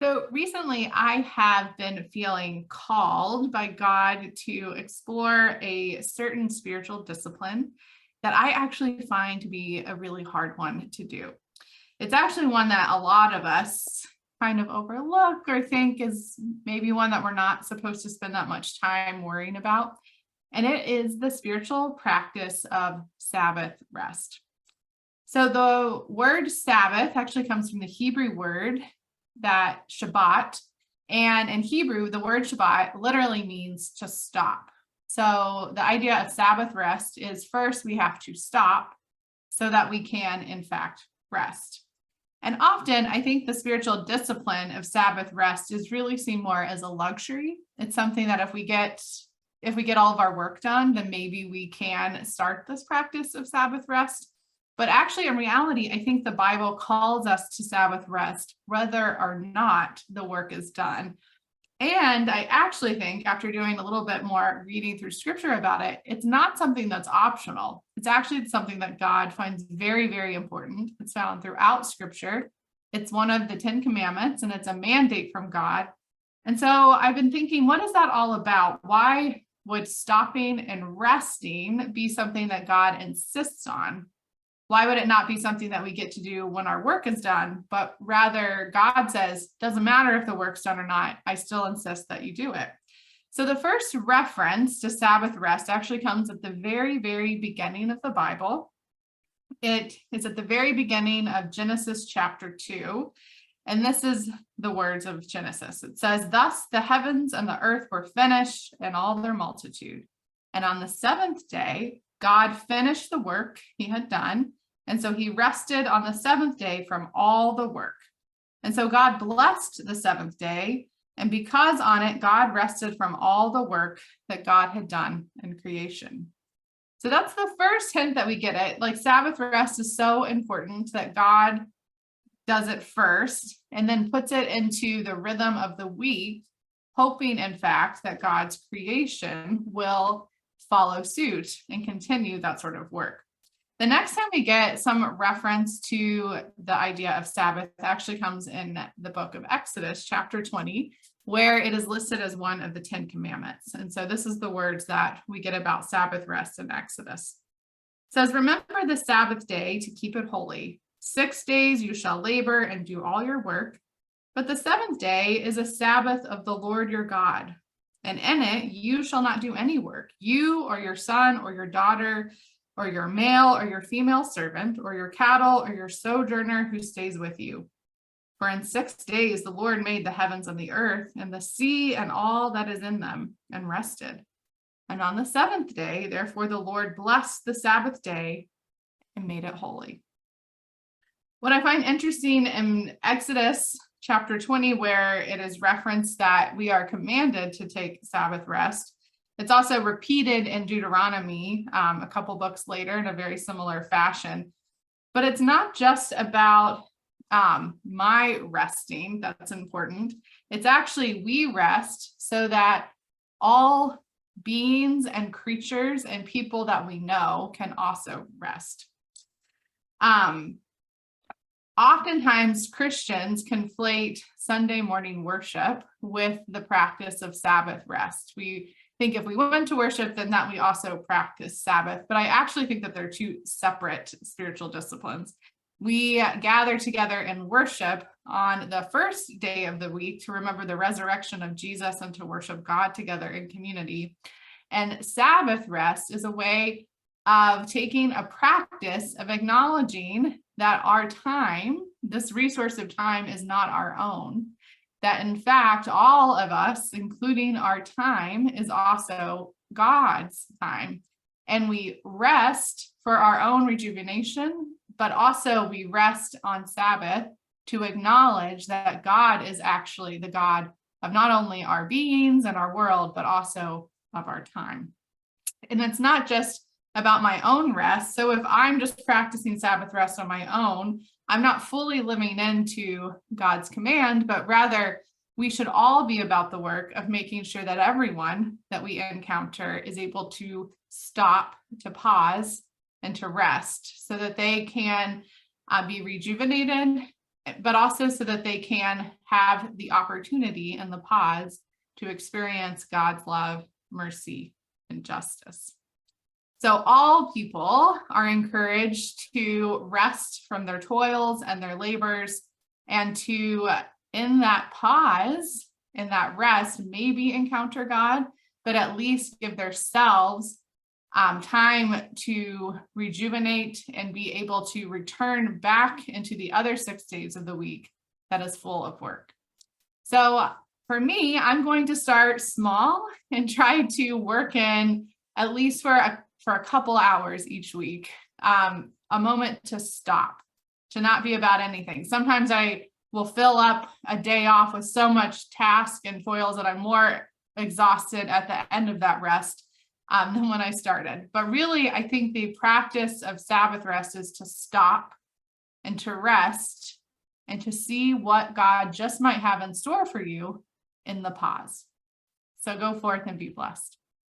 So recently, I have been feeling called by God to explore a certain spiritual discipline that I actually find to be a really hard one to do. It's actually one that a lot of us kind of overlook or think is maybe one that we're not supposed to spend that much time worrying about. And it is the spiritual practice of Sabbath rest. So the word Sabbath actually comes from the Hebrew word that Shabbat. And in Hebrew, the word Shabbat literally means to stop. So the idea of Sabbath rest is first we have to stop so that we can, in fact, rest. And often I think the spiritual discipline of Sabbath rest is really seen more as a luxury. It's something that if we get all of our work done, then maybe we can start this practice of Sabbath rest. But actually, in reality, I think the Bible calls us to Sabbath rest, whether or not the work is done. And I actually think, after doing a little bit more reading through scripture about it, it's not something that's optional. It's actually something that God finds very, very important. It's found throughout scripture. It's one of the 10 commandments, and it's a mandate from God. And so I've been thinking, what is that all about? Why would stopping and resting be something that God insists on? Why would it not be something that we get to do when our work is done, but rather God says, doesn't matter if the work's done or not, I still insist that you do it. So the first reference to Sabbath rest actually comes at the very, very beginning of the Bible. It is at the very beginning of Genesis chapter 2. And this is the words of Genesis. It says, "Thus the heavens and the earth were finished and all their multitude. And on the seventh day, God finished the work he had done. And so he rested on the seventh day from all the work. And so God blessed the seventh day. And because on it, God rested from all the work that God had done in creation." So that's the first hint that we get it. Like, Sabbath rest is so important that God does it first and then puts it into the rhythm of the week, hoping, in fact, that God's creation will follow suit and continue that sort of work. The next time we get some reference to the idea of Sabbath actually comes in the book of Exodus, chapter 20, where it is listed as one of the 10 commandments. And so this is the words that we get about Sabbath rest in Exodus. It says, "Remember the Sabbath day to keep it holy. 6 days you shall labor and do all your work, but the seventh day is a Sabbath of the Lord your God. And in it you shall not do any work, you or your son or your daughter, or your male or your female servant, or your cattle, or your sojourner who stays with you. For in 6 days the Lord made the heavens and the earth, and the sea and all that is in them, and rested. And on the seventh day, therefore, the Lord blessed the Sabbath day and made it holy." What I find interesting in Exodus chapter 20, where it is referenced that we are commanded to take Sabbath rest, it's also repeated in Deuteronomy a couple books later in a very similar fashion. But it's not just about my resting that's important. It's actually we rest so that all beings and creatures and people that we know can also rest. Oftentimes, Christians conflate Sunday morning worship with the practice of Sabbath rest. We think if we went to worship, then that we also practice Sabbath. But I actually think that they're two separate spiritual disciplines. We gather together in worship on the first day of the week to remember the resurrection of Jesus and to worship God together in community. And Sabbath rest is a way of taking a practice of acknowledging that our time, this resource of time, is not our own. That in fact, all of us, including our time, is also God's time. And we rest for our own rejuvenation, but also we rest on Sabbath to acknowledge that God is actually the God of not only our beings and our world, but also of our time. And it's not just about my own rest. So if I'm just practicing Sabbath rest on my own, I'm not fully living into God's command, but rather we should all be about the work of making sure that everyone that we encounter is able to stop, to pause, and to rest so that they can be rejuvenated but also so that they can have the opportunity in the pause to experience God's love, mercy, and justice. So all people are encouraged to rest from their toils and their labors, and to, in that pause, in that rest, maybe encounter God, but at least give themselves time to rejuvenate and be able to return back into the other 6 days of the week that is full of work. So for me, I'm going to start small and try to work in, at least for a couple hours each week, a moment to stop, to not be about anything. Sometimes I will fill up a day off with so much task and toils that I'm more exhausted at the end of that rest than when I started. But really, I think the practice of Sabbath rest is to stop and to rest and to see what God just might have in store for you in the pause. So go forth and be blessed.